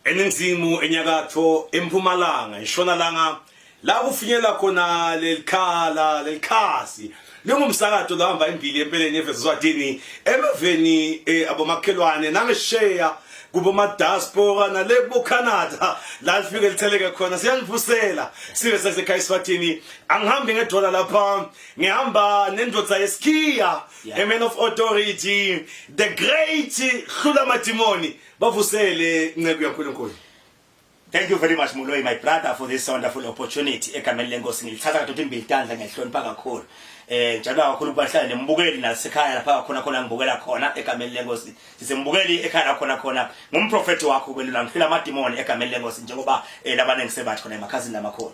eningizimu enyakatho empumalanga ishonalanga la kufinyela khona lelikhasi lengumsakazo lahamba imbili empeleni eVesizwatini emaveni abomakhelwane nangesheya kubo ma diaspora nalebo Canada la lifike litheleke khona siyanivusela sibe saseKhayiSwatini angihambi ngedola lapha ngihamba nendodza yeskiya a man of authority the great Hlula Matimoni bavusele nceke yaNkulunkulu. Thank you very much Moloi, my brother, for this wonderful opportunity. Egameni lenkosi ngilithatha kadoti imbilitandla ngehlonipha kakhulu. Njalo kakhulu bahlala nembukeli nasekhaya lapha khona ngibukela khona egameni lenkosi. Sisembukeli ekhaya khona ngumprofeti wakho kwelula Hlula Matimoni egameni lenkosi njengoba labantu ngisebathi khona emakhazini namakhona.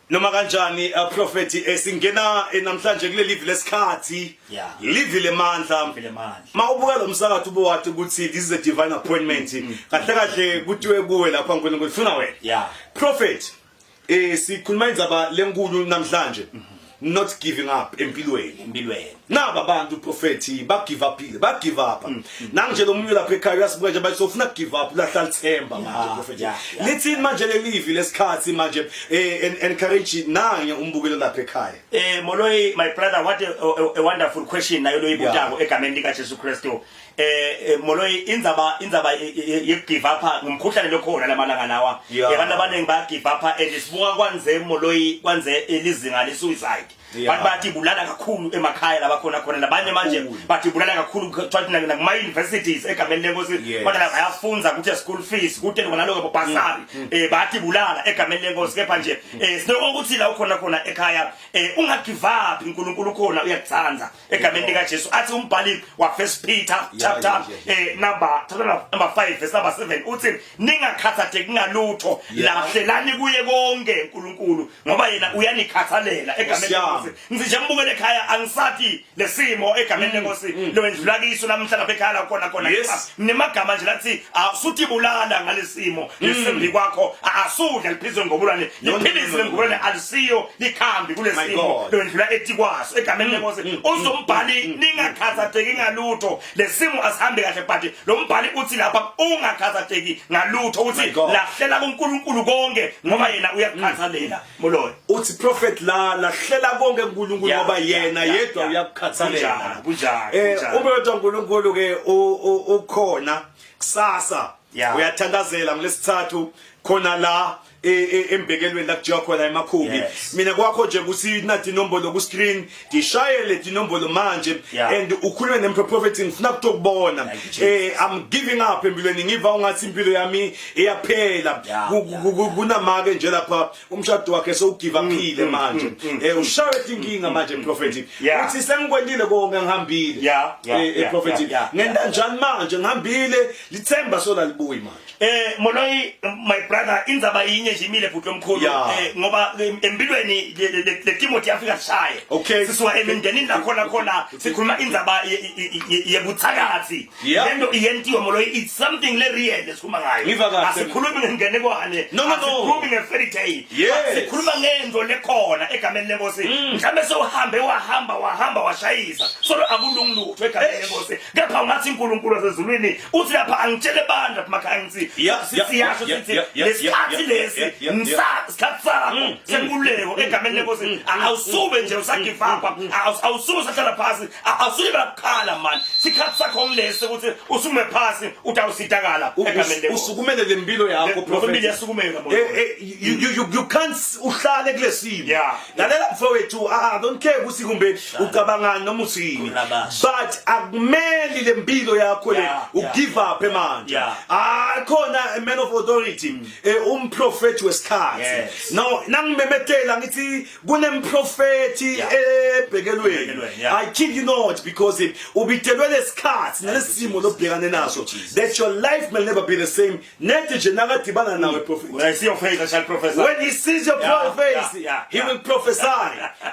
Noma kanjani prophet singena namhlanje kule live lesikhathi live lemandla mawubuka lo msakazo ubuwathi ukuthi this is a divine appointment kahle kuthiwe kuwe lapha uNkulunkulu ufuna wena prophet sikhuluma indzaba lenkulu namhlanje not giving up empilweni naba abantu prophet ba give up nanje lo munye lapha ekhaya uyasibuka nje bathi sofuna give up lahlala themba manje prophet lithi manje le live lesikhathi manje encourage nanye umbukelo lapha ekhaya. Moloi, my brother, what a wonderful question nayo lo ibutako egameni lika Jesu Kristu. Moloi, indzaba ye give up ngumkhuhlane lokhona lamalanga nawa abantu abaningi ba give up sibuka kwanze Moloi kwanze elizinga le suicide bantu bathi bulala kakhulu emakhaya labakhona nabanye manje bathi bulala kakhulu na kuma universities egameni lenkosi bona bayafunza ukuthi school fees kude naloko basari bathi bulala egameni lenkosi kepha nje sinoko ukuthi la ukhona ekhaya unga give up uNkulunkulu khona uyakuthanda egameni lika Jesu athi umbhali wa First Peter chapter number 5 verse number 7 uthi ningakhathaleki ngalutho lahlelani kuye konke uNkulunkulu ngoba yena uyanikhathalela egameni lenkosi. Ngisho mbukele ekhaya angisathi lesimo egameni lenkosi lwendlula kiso namhla lapha ekhaya khona nemagama nje lathi asuthi bulala ngalesimo lesimbi kwakho asudla liphizwe ngobulwane liphilizwe ngobulwane alisiyo likhambi kulesimo lwendlula etikwaso egameni lenkosi uzombhali ningakhathaleki ngalutho lesimo asihambe kahle but lo mbhali uthi lapha ungakhathaleki ngalutho uthi lahlela kuNkulunkulu konke ngoba yena uyakukhathalela. Moloi uthi prophet lahlela konke uNkulunkulu ngoba yena yedwa uyakukhathalela ubethu uNkulunkulu ke ukhona kusasa uyathandazela ngolesithathu khona la embekelweni la kujiwa khona emakhubi mina kwakho nje kuthi nathi inombolo ku screen ngishayele inombolo manje and ukhulume nemprophet ngifuna ukubona I'm giving up empilweni ngiva ungathi impilo yami iyaphela kunamake nje lapha umshado wakhe sowugive uphile manje ushawe inkinga manje prophet uthi sengikwendile konke ngihambile prophet ngenda njani manje ngihambile lithemba sola libuyi manje. Moloi, my brother, indzaba yinye jimile bhuti omkhulu ngoba empilweni le Timothy afika shaye sisuka emindenini la khona sikhuluma indzaba yebuthakathi lento iyentiwa Moloi, it's something le real esikhuluma ngayo asikhulumi ngengenekwane asikhulumi ngefairy tale sikhuluma ngento lekhona egameni lenkosi mhlambe sewuhambe wahamba washayisa solo akulungilutho egameni lenkosi kepha ungathi uNkulunkulu wasezulwini uthi lapha angitshele bandla emakhaya ngithi siyasho sithi lesikhathi lesi isikhathi sakho senkululeko egameni lenkosi awusube nje usagive up awusube usahlala phansi awusube bakhala man isikhathi sakho ngilesi ukuthi usume phansi utawusitakala egameni lenkosi usukumele lempilo yakho prophet yasukumela you can't uhlale kulesimo lalela mfowethu I don't care ukuthi kumbe ucabangani noma uthini but akumeli lempilo yakho le ugive up manje khona a man of authority umprofeti wesikhathi no nangimemetela ngithi kunemprofeti ebhekelweni I kid you not because ubitelwe lesikhathi nalesimo lobhekane naso that your life will never be the same net nje nakadibana nawe prophet when I see your face I shall prophesy when he sees your face he will prophesy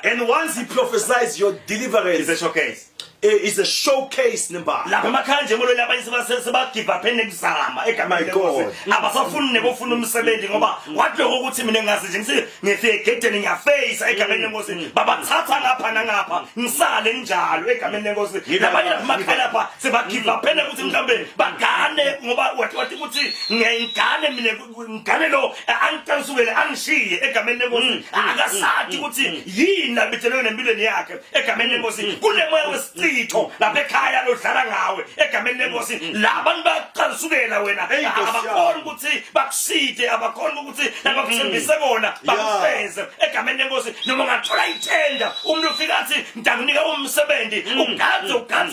and once he prophesies your deliverance is a showcase is a showcase nembala lapha emakhanje molo labanye seba give up enekuzama egameni lenkosi abasafuni nebofuna umsebenzi ngoba wathi ukuthi mina ngazi nje ngifike egedeni ngiyaface egameni lenkosi babathatha ngapha nangapha ngisale njalo egameni lenkosi labanye emakhaya lapha seba give up ukuthi mhlambe bagane ngoba wathi ukuthi ngiyingane mina ngane lo angicansukele angishiye egameni lenkosi akasathi ukuthi yini abithelwe nempilweni yakhe egameni lenkosi kunemoya wesicitho lapha ekhaya lodlala ngawe egameni lenkosi labantu baqansukela wena abakhona ukuthi bakuside abakhona ukuthi nabakuthembise bona bakufeze egameni lenkosi noma ungathola itenda umuntu ufika athi ngidakunika umsebenzi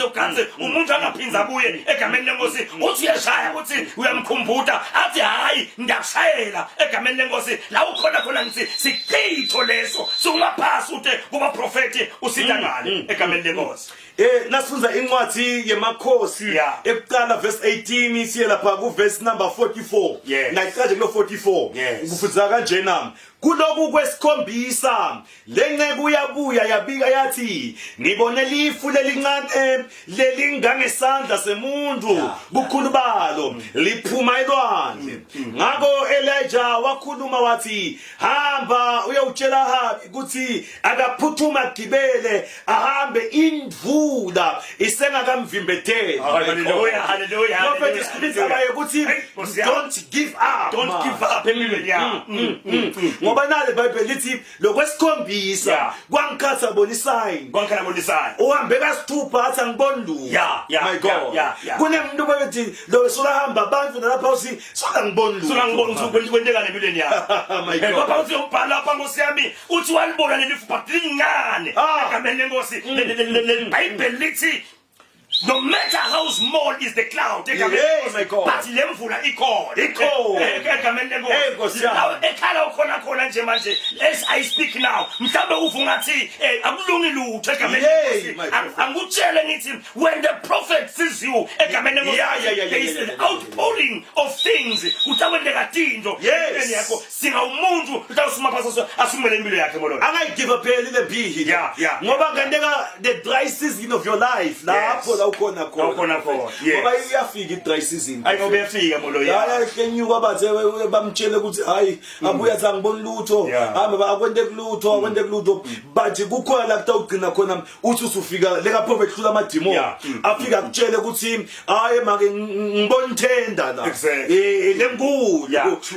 uganze umuntu angaphinza kuye egameni lenkosi uthi uyashaya ukuthi uyamkhumbuta athi hayi ngiyakushayela egameni lenkosi la ukhona khona ngithi siqitho leso sungaphasi uthe kuba prophet usita ngale egameni lenkosi nasifunza incwadi yemakhosi ekuqala verse 18 siye lapha ku verse number 44 nayiqhaje kulo 44 ngifundza kanje nami kuloku kwesikhombisa lenceku uyabuya yabika yathi ngibone lifu lelincane lelingangesandla semuntu bukhulu balo liphuma elwandle ngako Elijah wakhuluma wathi hamba uyawutshela Ahabi ukuthi akaphuthuma gibele ahambe indvula isengakamvimbetheli hallelujah prophet scripture baye ukuthi don't give up empilweni yakho ngoba nale Bible lithi lokwesikhombisa kwangikhatha bona isign uhambe kasithupha athi angiboni lutho my God kunemuntu bethi lo solahamba abantu nalapha uthi sola ngiboni lutho kwenteka empilweni yakho my God ngoba uthi ubhala lapha Nkosi yami uthi walibona leli futhi lingane egameni lenkosi leBhayibheli lithi no matter how small is the cloud, but lemvula as I speak now, when the prophet sees you, there is an outpouring of things. I give up a little bit here. The dry season of your life. Ukona ngoba iyafika idry season ayingobefika molo ya kenyuka bathe bamtshele ukuthi hayi abuya athi angiboni lutho hamba akwente kulutho bathi kukhona la kutawugcina khona uthi usufika leka prophet hlula amademon afika akutshele ukuthi hayi make ngibona ithenda la lenkulu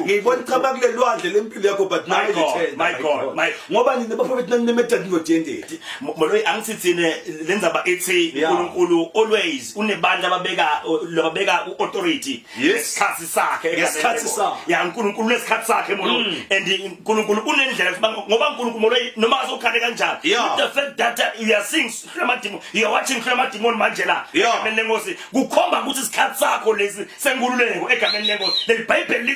ngibona ichaba kule lwandle lempilo yakho but nayo ithenda my God ngoba nini prophet nemethod ngothendeti molo angitsithine lenzaba ethi uNkulunkulu always unebandla babeka authority esikhathi sakhe uNkulunkulu lesikhathi sakhe molo and uNkulunkulu unendlela ngoba uNkulunkulu noma azokhane kanjani the fact that you are seeing Khulamadimon you are watching Khulamadimon manje la egameni lenkosi kukhomba ukuthi isikhathi sakho lesi senkululeko egameni lenkosi leBhayibheli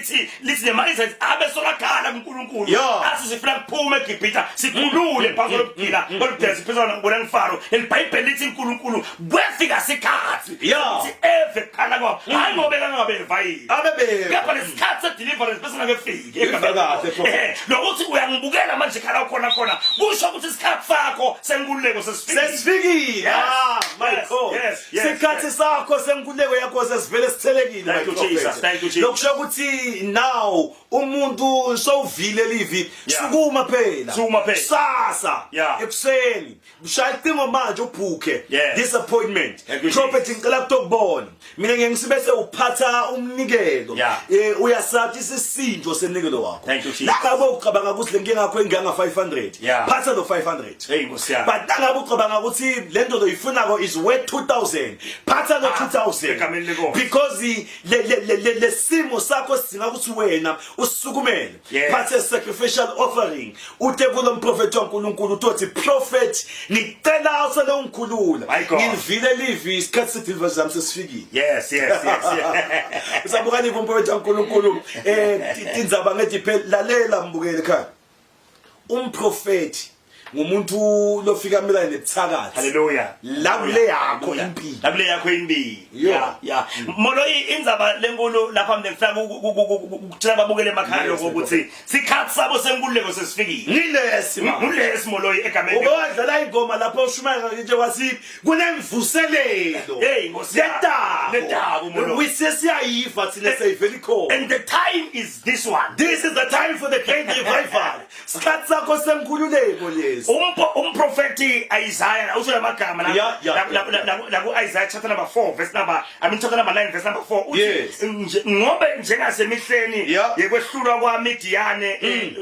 lithi nemali says abesolakhala uNkulunkulu athi sifuna kuphume eGibhithe sikhulule phakathi lokuphila kodwa siphezana ngibona ngifaro leBhayibheli lithi uNkulunkulu kwefika sikhathi ukuthi eve kana kwabo hayi ngobe kangabeva yini kepha lesikhathi sedeliverance bese ngekufike lokuthi uyangibukela manje khala khona kusho ukuthi isikhathi sakho senkululeko sesifikile my God isikhathi sakho senkululeko yakho sesivele sithelekile my God lokusho ukuthi now umuntu sowuvile livi sukuma phela sasa ekuseni ushaya icingo manje ubhuke disappointment prophet ngicela ukutokubona mina ngisibese uphatha umnikelo uyasathi isisindo senikelo wakho ngabe ucabanga ukuthi lenkinga yakho enganga 500 phatha lo 500 but ngabe ucabanga ukuthi lento loyifuna is worth 2000 phatha lo 2000 because le simo sakho sidinga ukuthi wena usukumele phatha sacrificial offering uthe kulo prophet waNkulunkulu uthi prophet ngicela usale ungikhulula ngivile livi isikhathi sedeliverance zami sesifikile yes usabuka livi umprophet waNkulunkulu indzaba ngethi phela lalela mbukele ekhaya umprofeti ngumuntu lofika melane nebuthakathi. Hallelujah. La kule yakho impilo. La kule yakho impilo. Yeah. Moloyi indzaba lenkulu lapha manje ngifika ukuthina babukele emakhaya ukuthi sikhathi sabo senkululeko sesifikile. Ngilesi ma. Ngilesi Moloyi egameni. Uwadlala ingoma lapho ushumayela nje wasithi kunemvuselelo. Hey Nkosi. Letaba Moloyi. Wisesiyayiva thina seyiveli khona. And the time is this one. This is the time for the great revival. Sikhathi sakho senkululeko lesi. Umprofeti Isaiah usho lamagama la ku Isaiah chapter number 4 verse number chapter number 9 verse number 4 uthi ngobe njengasemihleni yekwehlulwa kwaMidiyane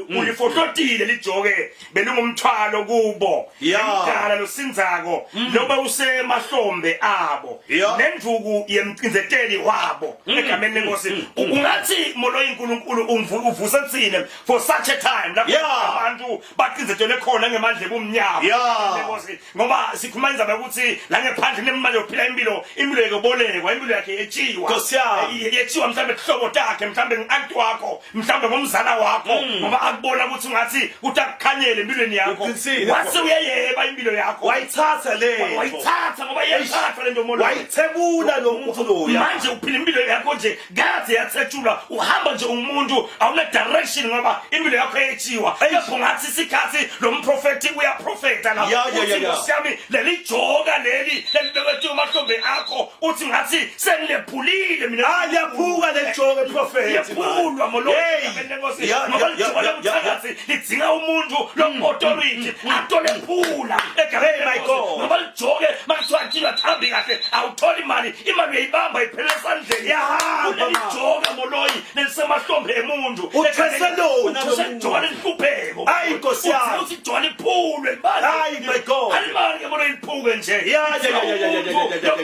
ulifohlotile lijoke belungumthwalo kubo emdala losinzako loba usemahlombe abo nendvuku yemcinzeteli wabo egameni lenkosi ungathi Moloyi uNkulunkulu uvusa tsine for such a time lapho abantu baqinzetele khona ngemandla ebumnyama lenkosi ngoba sikhuluma indaba ukuthi la ngephandle nemali yophila impilo yokubolekwa impilo yakhe yechiwa mhlambe ehlobo takhe mhlambe ngianti wakho mhlambe ngomzala wakho ngoba akubona ukuthi ngathi utakukhanyele empilweni yakho wase uyayeba impilo yakho wayithatha ngoba yayithatha lento Moloyi wayithebula lo muntu loya manje uphila impilo yakho nje gathi yathetshula uhamba nje umuntu awuna direction ngoba impilo yakho yechiwa lapho ngathi sikhathi lo mprofeti uyaprofeta la uthi siyami leli joka leli lebekwe mahlombe akho uthi ngathi senilephulile mina liyaphuka le joka prophet yaphulwa Moloyi lenkosi ngoba lijoka lidzinga umuntu lo authority atole phula egameni my God ngoba lijoke makuthiwa thambi kahle awutholi imali uyayibamba iphele esandleni yahamba lijoka Moloyi nelisemahlombe emuntu utheselona usejoka lihlupheko hayi Nkosi yami uthi joka liphulwe ibali hayi my God alimali ke Moloyi liphuke nje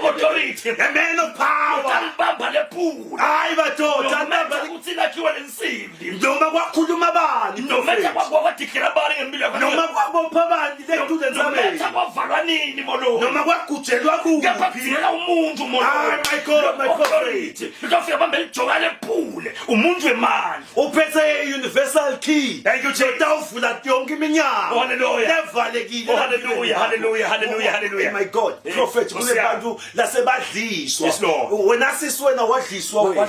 authority the man of power alibamba lephula hayi badoda alibamba ukuthi lakhiwa lensimbi noma kwakhuluma bani noma kwakwadikira bani ngempilo yakho noma kwabopha bani leduze nzame noma kwavalwa nini Moloyi noma kwagujelwa kuphi ngaphathela umuntu Moloyi my God my prophet lokufika bambe lijoka lephule umuntu wemali uphethe universal key thank you Jesus utawuvula yonke iminyango hallelujah nevalekile hallelujah my God prophet kule bantu lasebadliswa wena sisiwena wadliswa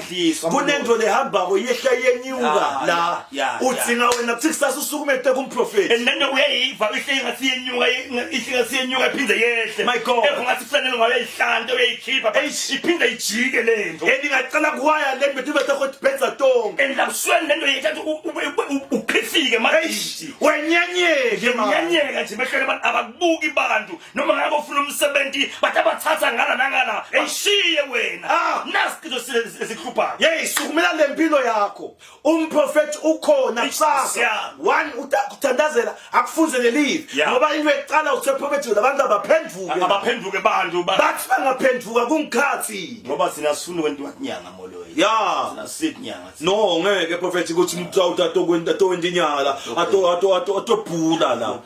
kunento lehamba koyehla yenyuka la udzinga wena kuthi kusasa usukumete kumprofeti nento uyayiva ihlengathi yenyuka iphinde yehle my God ngathi kufanele ngayihlanta uyayikhipha iphinde ijike lento engingacela kuwaya le bethu bethu bethu tonke endabusweni lento yethatha ukhifike manje wenyanyeke nje behlele abantu abakubuki abantu noma ngabe ufuna umsebenzi bathi abathatha ngala nangala eshiye wena nasi sikhupha sukumela lempilo yakho umprofeti ukhona kusasa one uthandazela akufunze lelive ngoba into eqala uthi prophet labantu abaphenduke bantu bathi bangaphenduka kungikhathi ngoba sinasifuna kwento wakunyanga Moloyi sinasithi nyanga no ngeke prophet ukuthi umuntu atokwenza inyanga la atobhula la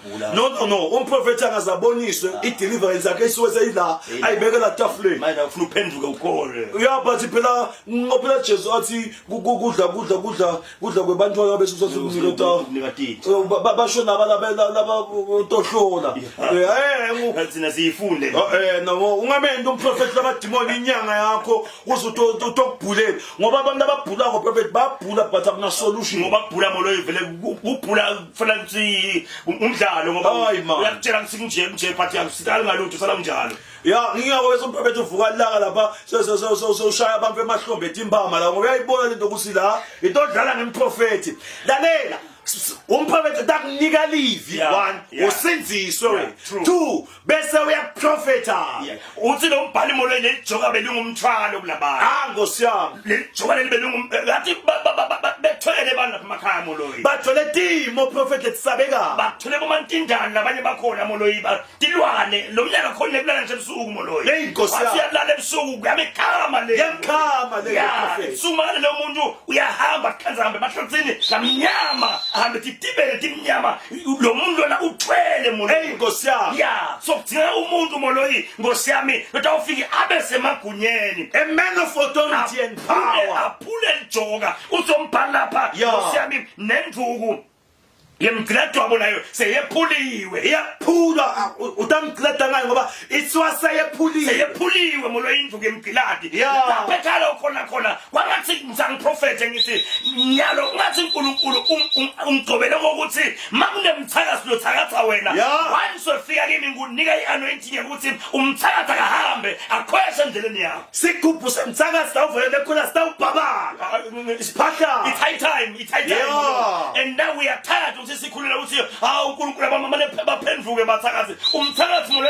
no umprofeti angazaboniswe ideliverance yakhe isuke seyila ayibekela tafuleni manje ufuna uphenduke ukhole but phela ngophela Jesu athi kudla kwebantu ababe sukunika titi basho laba tohlola thina siyifunde no ungamenda umprofeti labadimoni inyanga yakho uze utokubhulela ngoba abantu ababhulako prophet babhula but akuna solution ngoba kubhula Moloyi vele ubhula kufanele ukuthi umdlalo ngoba uyakutshela ukuthi nje but yakusitali ngalutho sala njalo ngiyakho umprofeti uvuka laka lapha soshaya abantu emahlombe etimbama la ngoba uyayibona lento ukuthi la into odlala ngemprofeti lalela umprofeti takunika livi one usinziswe we two bese uyaprofeta uthi lo mbhali Moloyi lejoka belungumthwalo kulabantu Nkosi yami lejoka ngathi bethwele abantu lapha emakhaya Moloyi bathole timo prophet lesabeka bathole bomantindana labanye bakhona Moloyi tilwane lo mnyaka khona kulala nje ebusuku Moloyi Nkosi yami siyalala ebusuku yamekhama le prophet sumane lo muntu uyahamba khanza hambe mahlanzini lamnyama hambe tibele timnyama lo muntu lona uthwele Moloyi Nkosi yami so kudinga umuntu Moloyi Nkosi yami utawufika abe semagunyeni a man of authority and power aphule lijoka uzombhala lapha Nkosi yami nendvuku yemgilado wabo nayo seyephuliwe iyaphulwa utamgilada ngayo ngoba ithiwa seyephuliwe molo indlu yemgiladi lapha ekhaya khona kwangathi ngizangiprofete ngithi nyalo ngathi uNkulunkulu umgcobele ukuthi makunemthakazi lothakatha wena once ufika kimi ngunika ianointing ukuthi umthakatha kahambe akhweshe endleleni yakho sigubhu semthakazi sawuvele khona sitawubhabaka siphahla it's high time and now we are tired ukuthi sikhulula ukuthi uNkulunkulu abamamane baphenduke bathakazi umthakazi molo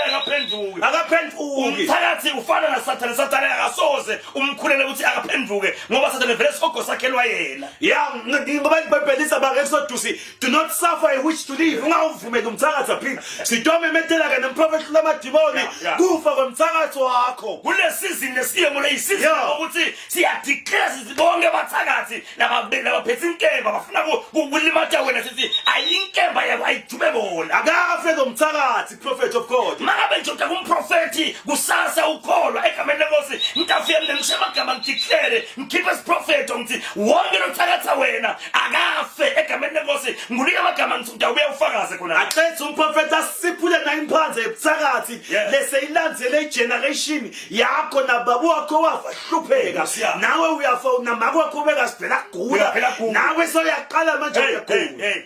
akaphenduki umthakazi ufana naSathane akasoze umkhulele ukuthi akaphenduke ngoba Sathane vele sokho sakhelwa yena ngoba iBhayibheli isaba Exodus do not suffer a witch to live ungawuvumeli umthakazi aphila sidome metela ke nemprofeti lamadimoni kufa kwemthakazi wakho kule season lesiyemo leyisizwe ukuthi siya declare sibonke bathakazi labaphethe inkemba bafuna ukulimata wena sithi ayinkemba yabo ayijube bona akafe lomthakazi prophet of God makabe nje kumprofeti kusasa ukholwa egameni lenkosi ngitafike ngemshemagama ngideclare ngikhiphe isiprophet ngithi wonke lothakatha wena akafe egameni lenkosi ngunika amagama ngithi ubuye ufakaze khona aqethe umprofeti asiphule na imphanze ebuthakathi lese ilandzele igeneration yakho nababu wakho wafa hlupheka nawe uyafa namako wakho beka sibhela gula nawe soyaqala manje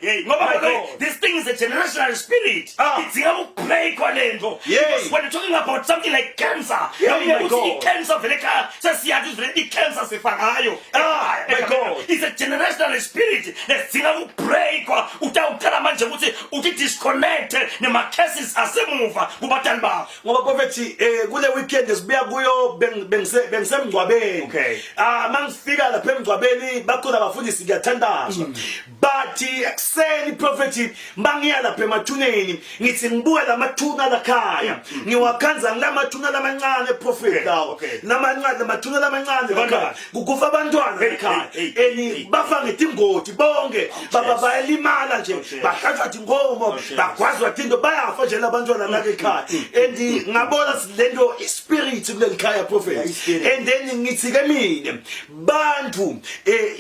hey ngoba this thing is a generational spirit it's able to break kwalento because when you're talking about something like cancer cancer vele ka sesiyathi vele icancer sifakayo it's a generational spirit lesinga ukubreak utawuqala manje ukuthi uthi disconnect nema cases asemuva kubatali bakho ngoba prophet kule weekend sibuya kuyo bengisemgcwabeni mangifika lapha emgcwabeni bakhona abafundisi ngiyathandazwa but ekseni prophet bangiya lapha emathuneni ngithi ngibuka lamathuna lakhaya ngiwakhanza ngilamathuna lamancane prophet lawo lamathuna lamancane lakhaya kukufa abantwana ekhaya bafa ngetingoti bonke bayalimala nje bahlatshwa inkomo bagwazwa into bayafa nje labantwana la ekhaya and ngabona lento ispirit kulelikhaya prophet and then ngithi ke mina bantu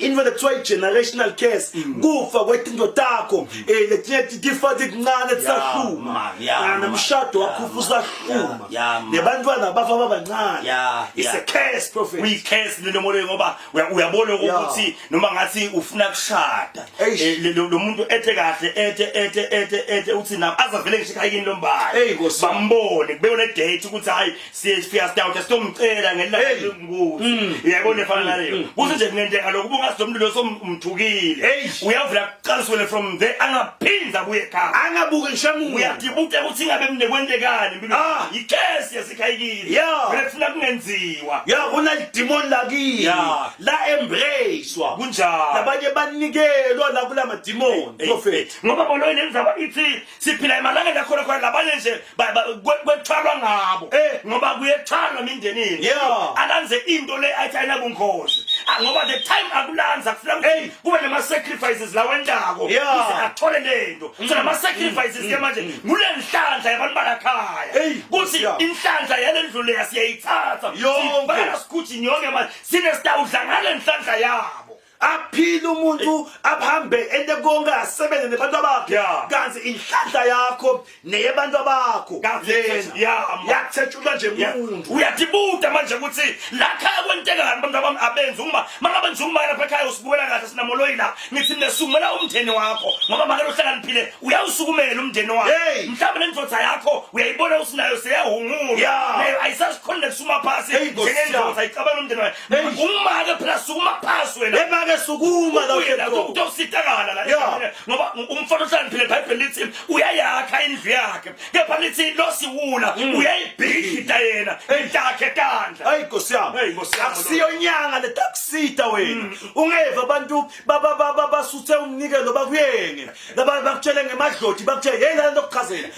invele kuthiwa generational curse kufa kwetinto takho letinye tifati kuncane tisahluma namshado wakho usahluma nebantwana bafa babancane it's a curse prophet we curse lento moyo ngoba uyabona ukuthi noma ngathi ufuna kushada lo muntu ethe kahle ethe uthi na azavele ngishikhayini lombali bambone kubeyona date ukuthi hayi siyafika stawuthi sitomcela ngelanga lengukuthi uyabona efana naleyo kuthi nje ngenteka lokhu ungasomlilo somthukile uyavula kuqaliswe from there angaphinda kuye ekhaya angabuki ngishamu uyadibuka ukuthi ingabe mne kwentekani impilo icase yasikhayikile vele kufuna kungenziwa una demon lakini la embracewa kunjalo labanye banikelwa la kula mademon prophet ngoba bolo nenzaba ithi siphila emalanga lakhona labanye nje kwethwalwa ngabo ngoba kuyethwalwa mindenini alanze into le ayithayina kunkhosi ngoba the time akulanza kufuna kube nema sacrifices la wendako ukuze athole lento so nama sacrifices ke manje ngule nhlanhla yabantu balakhaya kuthi inhlanhla yalendlu le siyayithatha sibhala sikuthi yonke manje sine sitawudla ngale nhlanhla yabo aphila umuntu ahambe ende konke asebenze nabantu bakhe kanzi inhlanhla yakho neyabantu bakho yakuthetshulwa nje umuntu uyadibuda manje ukuthi lakhaya kwentekani abantu abami abenza uma mangabenza uma lapha ekhaya usibukela kahle sinamoloyi la ngithi nesumela umndeni wakho ngoba make lohlakaniphile uyawusukumela umndeni wakho mhlawumbe lendvodza yakho uyayibona usinayo seyahungula nayo ayisasikhonde kusuma phasi njengendvodza ayicabana umndeni wakho umake phela sukuma phasi wena sukuma la utositakala la ngoba umfana ohlaniphile iBhayibheli lithi uyayakha indlu yakhe kepha lithi losiwula uyayibhida yena intakhe kandla hayi Nkosi yami akusiyonyanga letakusita wena ungeva abantu basuthe umnikelo bakuyenge bakutshele ngemadloti bakutshele hey la nto kuchazela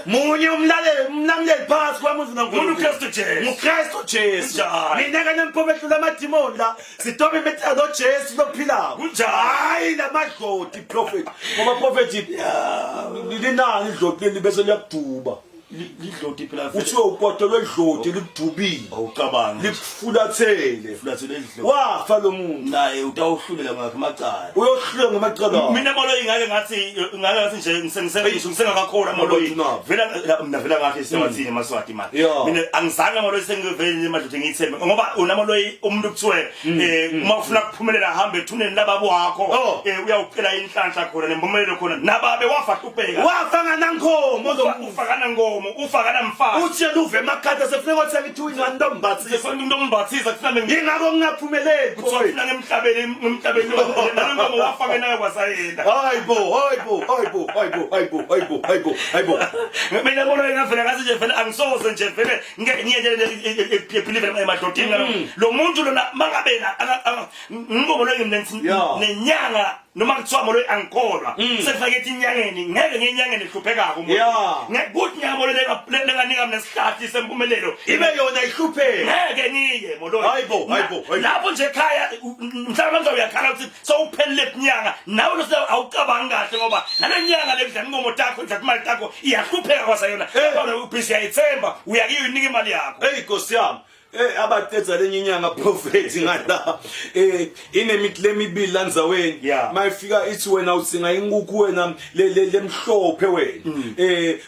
munye umlaleli phakathi kwamuzi nankulu uKristu Jesu mina kanye mphobethu lamadimoni la sitobe betha lo Jesu lophila kunjani hayi lamadloti prophet ngoba prophet linani idloti leli bese liyakuduba lidloti phela uthiwe upoto lwedloti likudubile awucabanga likufulathele wafa lo muntu naye utawuhlulela ngakho macala uyohlulela ngamacala mina Moloyi ngake ngathi nje ngisengakakhola Moloyi vela ngathi siwathini Maswati manje mina angizange Moloyi sengivele emadlothe ngiyithembe ngoba una Moloyi umuntu kuthiwe uma ufuna kuphumelela hambe ethuneni lababo wakho uyawuphela inhlanhla khona nempumelelo khona nababe wafa hlupheka wafa nganankomo ufakana ngomo ufakana mfana uthi uve emakhanda sefuneka ukuthi ngithunywa ndombathisa ndombathisa kufanele ngingabo ngingaphumeleli kuthina ngemhlabeni nangomo wafaka nayo kwasayena hayibo mina Moloyi ngavela ngathi nje vele angisoze nje vele ngiyendele believe emadodini lo muntu lona mangabena ngingomoloyi nenyanga noma kuthiwa Moloyi angikholwa sekufake inyangeni ngeke ngenyangeni ehluphekako ngekuthi nyamolo lenganika mina isihlathi sempumelelo ibe yona ihlupheke ngeke niye Moloyi hayibo lapho nje ekhaya mhlawumbe uyakhala ukuthi sowuphelele inyanga nawe lo awucabanga kahle ngoba nalenyanga lekudla ingomo takho idla imali takho iyahlupheka kwasayona kodwa ubhisi yayithemba uyakiyo inika imali yakho Nkosi yami abatetsa lenye inyanga prophet ngala lemibili lanzaweni mayifika ithi wena utsinga inkukhu wena lemhlophe wena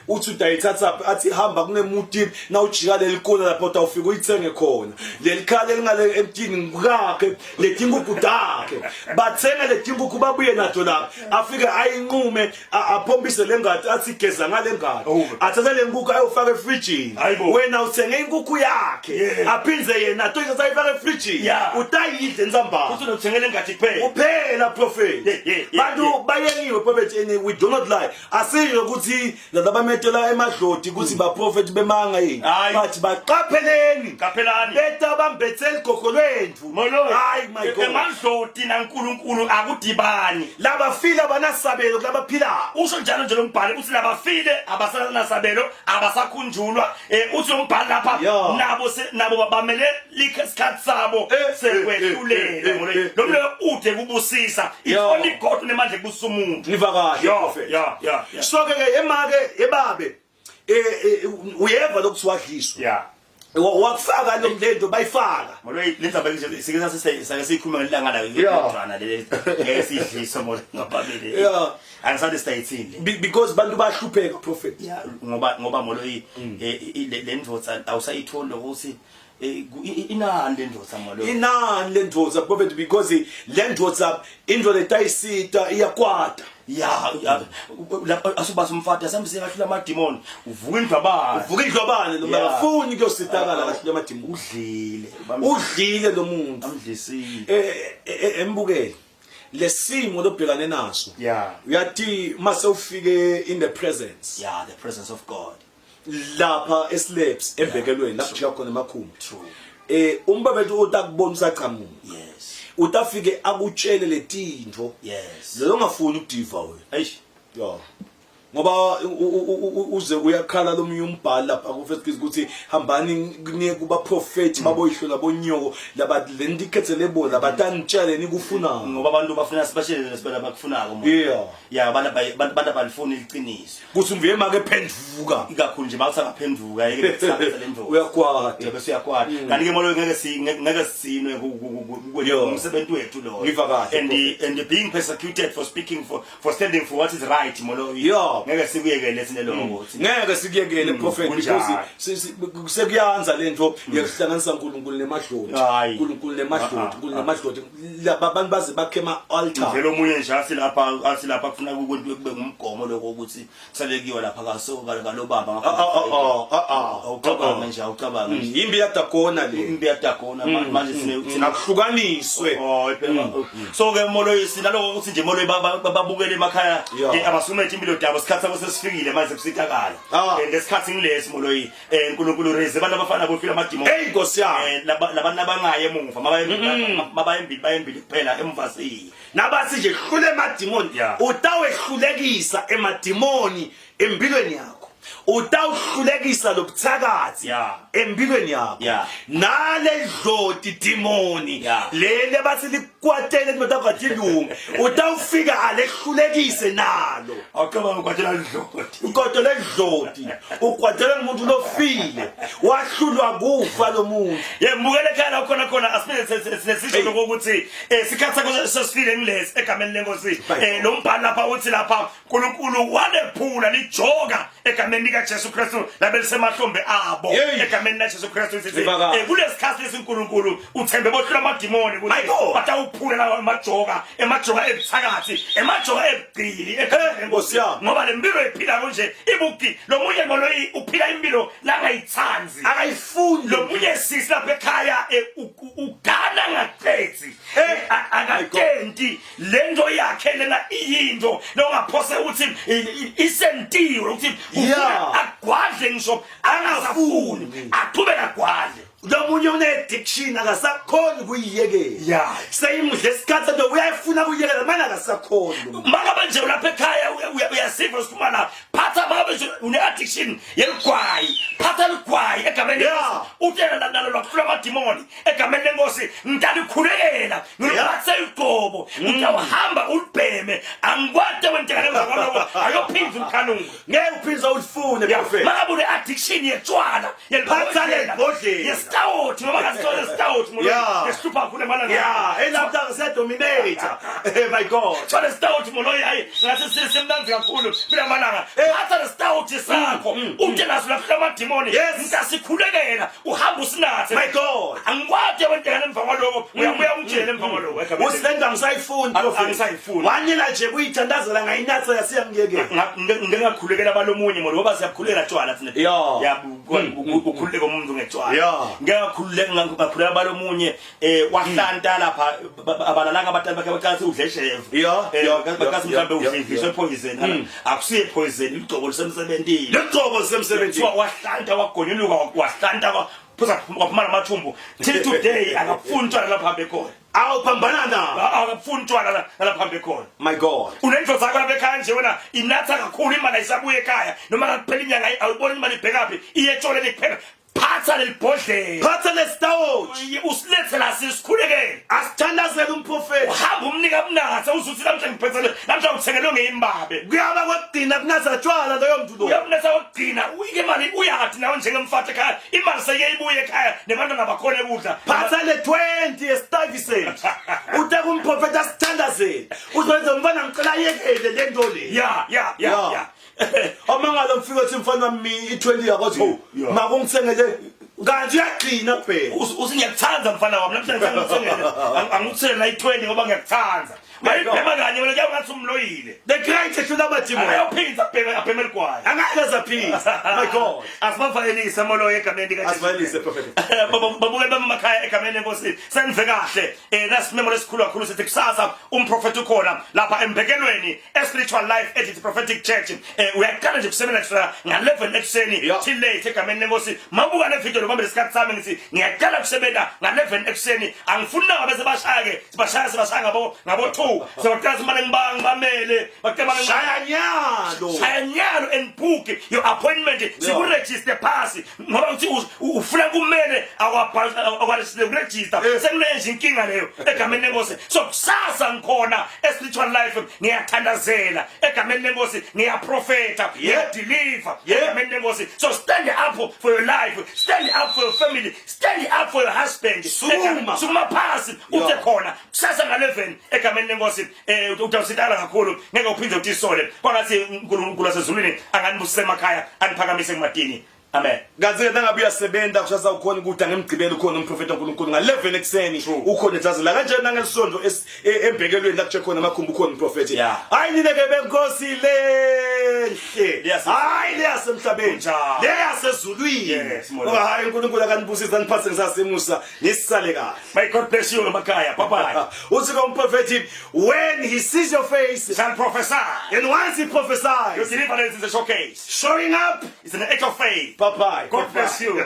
uthi udayithatha athi hamba kunemuti na ujika lelikona lapho utawufika uyithenge khona lelikhala lingale emtini ngakhe letinkukhu takhe bathenga letinkukhu babuye nato lapha afike ayinqume aphombise lengadi athi geza ngale ngadi athathe lenkukhu ayofaka efrijini wena uthenge inkukhu yakhe aphinze yena toyiza sayifaka efrijini utayidle nzamba uthi unothengele ngathi kuphela prophet bantu bayeliwe prophet we do not lie asisho ukuthi labametela emadloti ukuthi ba prophet bemanga yini bathi baqapheleni beta bambethela igogolwethu Moloyi hayi my god emadloti naNkulunkulu akudibani labafile banasabelo labaphila usho njalo nje lombhalo uthi labafile abasanasabelo abasakhunjulwa uthi lombhalo lapha nabo bamele isikhathi sabo sekwehlulela Moloyi lo ude kubusisa ifoni God nemandla kubusa umuntu niva kahle prophet so ke emake ebabe uyeva lokuthiwadliswa wakufaka lo lento bayifaka Moloyi lenza bayize sike sake sikhuluma ngelanga la ngejana le esidliso Moloyi ngababili angisade stayithini because bantu bahlupheka prophet ngoba Moloyi le ndvodza awusayithola ukuthi inani lendvodza Moloyi inani lendvodza prophet because lendvodza indvodza etayisita iyakwata asubasa umfati asamse kahlula amadimoni uvuka indlwabane lo bafuni kuyositakala kahlula amadimoni udlile lo muntu amdlisile embukele lesimo lobhekane naso uyathi mase ufike in the presence the presence of God lapha eslabs embekelweni lapho jika khona emakhumbi umbabethu utakubona usaqhamuka utafike akutshele letintfo lo ngafuni ukudiva wena ngoba uze uyakhala lomunye umbhali lapha ku first Kings ukuthi hambani niye kuba prophet baboyihlola bonyoko labadlendikhethe lebo labatanitshele nikufuna ngoba abantu bafuna sibashele lesibela bakufunako abantu balifuna iqiniso kuthi umviye make phendvuka ikakhulu nje mawuthi angaphendvuka yeke lesakhe lendvo uyakwata bese uyakwata kanti ke Moloyi ngeke sinwe umsebenzi wethu lo and being persecuted for speaking for standing for what is right Moloyi ngeke sikuyekele sine lokho ngeke sikuyekele prophet because sekuyanza lento yokuhlanganisa uNkulunkulu nemadloti uNkulunkulu abantu baze bakhema altar vele omunye nje asilapha kufuna ukuthi kube ngumgomo lokho ukuthi salekiwa lapha kasoka kalobaba awucabanga nje awucabanga imbi yadagona le imbi yadagona manje sinakuhlukaniswe so ke Moloyi sinaloko ukuthi nje Moloyi babukele emakhaya abasumethe impilo dabo sikhathi sabo sesifikile manje kusitakala ngesikhathi ngilesi Moloyi uNkulunkulu reze abantu abafana bohlula amadimoni Nkosi yami labantu abangaye emuva mabayembili kuphela emvasini nabathi nje hlule emadimoni utawehlulekisa emadimoni empilweni yakho utawuhlulekisa lobuthakathi empilweni yakho nale dloti demoni lele bathi likwatele limatakwatilungu utawufika alehlulekise nalo awucabanga ukwatela idloti ukwatela idloti ukwatela umuntu lofile wahlulwa kufa lo muntu yembukele khona khona asibe sesisho lokuthi sikhatha sesifile ngilesi egameni lenkosi lo mbhalo lapha uthi lapha uNkulunkulu walephula lijoka egameni lika Jesu Kristu labelisemahlombe abo egameni la Jesu Kristu sithi kulesikhathi lesiNkulunkulu uthembe bohlula amadimoni ukuthi batawuphula lawo amajoka ebuthakathi emajoka ebugcili enkosi yami ngoba lempilo ephila nje ibuki lo munye ngoloyi uphila impilo la ngayithanzi akayifuni lo munye sisi lapha ekhaya ugana ngaqethi akatenti lento yakhe lena iyinto longaphose ukuthi isentiwe ukuthi agwadle ngisho angafuni aqhubeka agwadle lo munye une addiction akasakhona kuyiyekela seyimudle isikhathi lo uyayifuna kuyiyekela manje akasakhona manje nje lapha ekhaya uyasiva usikhumana phatha manje une addiction yeligwayi phatha ligwayi egameni utela nalo lokufula amadimoni egameni lenkosi ngidalikhulekela ngiphathe iqobo ngiyahamba ulibheme angikwade wentela ngakho ayophinza umkhanungu ngeke uphinza ulifune prophet manje une addiction yetshwala yeliphatha lebhodlela stout ngoba ngasithola stout mulo esihlupha khona malanga elapha ngisedominator my god thola stout mulo hayi ngathi simnanzi kakhulu mina malanga atha stout sakho uthi naso lapha amadimoni ngasikhulekela uhamba usinathe my god angikwade wentela emva kwaloko uyabuya umtshele emva kwaloko usilenza ngisayifuni prophet angisayifuni wanila nje kuyithandazela ngayinatha yasiyangiyekela ngingakhulekela balomunye mulo ngoba siyakhuleka tshwala thina ukhuleka umuntu ngecwala ngakhuleka ngakhuleka balomunye wahlanta lapha abalalanga abatali bakhe baqhathi udleshevu baqhathi mhlambe udleshevu poison akusiye poison igcobo lisemsebentini legcobo lisemsebentini wahlanta wagonyuluka wahlanta phuza waphuma amathumbu till today akafuni ntwana lapha hambe khona awuphambana na akafuni ntwana lapha hambe khona my god unento zakho lapha ekhaya nje wena inatha kakhulu imali ayisabuye ekhaya noma ngakuphela inyanga awuboni imali ibhekapi iyetshole kuphela phatha lelibhodlela phatha lestout usilethe la sisikhulekele asithandazela umprofeti uhamba umnika mnatha uzuthi namhla ngiphethele namhla uthengelwe ngeimbabe kuyaba kwakugcina kunatha tshwala loyo muntu lo uyamnatha kwakugcina uyike imali uyathi nawe njengemfati ekhaya imali seyibuye ekhaya nebantwana bakhona ekudla phatha le 20 yesitaviseni uthe kumprofeti asithandazele uzwenza mfana ngicela yekele lento le ya amangalo mfika uthi mfana wami i20 yakho makungithengele kanti uyagcina kuphela usingiyakuthanda mfana wami namhlanje ngithengele angikuthele la i20 ngoba ngiyakuthanza mayibhema kanye wena ngiyawathi umloyile the greatest ulamadimo ayophinza abhema ligwayi angakaza phinza my god asibavalelise molo egameni lika Jesu asivalise prophet babuke bamakhaya egameni lenkosi senze kahle nasimemo lesikhulu kakhulu sithi kusasa umprofeti ukhona lapha embekelweni spiritual life edit prophetic church uyaqala nje kusebenza nga11 ekuseni till late egameni lenkosi mabuka le video lokubamba isikhathi sami ngithi ngiyaqala kusebenza nga11 ekuseni angifuni nabo bese bashake sibashaya ngabo 2 sokuthi manje ngibamele baqema shaya nyalo and book your appointment sikuregister pass ngoba uthi ufuna kumele akwaregister sekulenje inkinga leyo egameni lenkosi so kusasa ngikhona spiritual life ngiyathandazela egameni lenkosi ngiyaprofeta ngiyadeliver egameni lenkosi so stand up for your life, stand up for your family, stand up for your husband. Suma phasi uthe khona kusasa nga11 egameni lenkosi utawusitala kakhulu ngeke uphinde utisole kwangathi uNkulunkulu wasezulwini anganibusise emakhaya aniphakamise kumadini. Amen. Ngaze nangabe uyasebenza kushasa ukhona ukuthi angimgcibela ukhona umprofeti uNkulunkulu nga11 ekseni ukhona ethazela kanjani nangelisonto embekelweni la kuche khona amakhumbu ukhona umprofeti hayi nineke benkosi lehle hayi leyasemhlabeni leyasezulwini ngoba hayi uNkulunkulu akanibusisa niphathe ngisasemusa nisale kahle. May God bless you emakhaya. Bye bye. Uthi umprofeti when he sees your face shall prophesy, and once he prophesies your deliverance is a showcase, showing up is an act of faith. Bye bye. God bless you.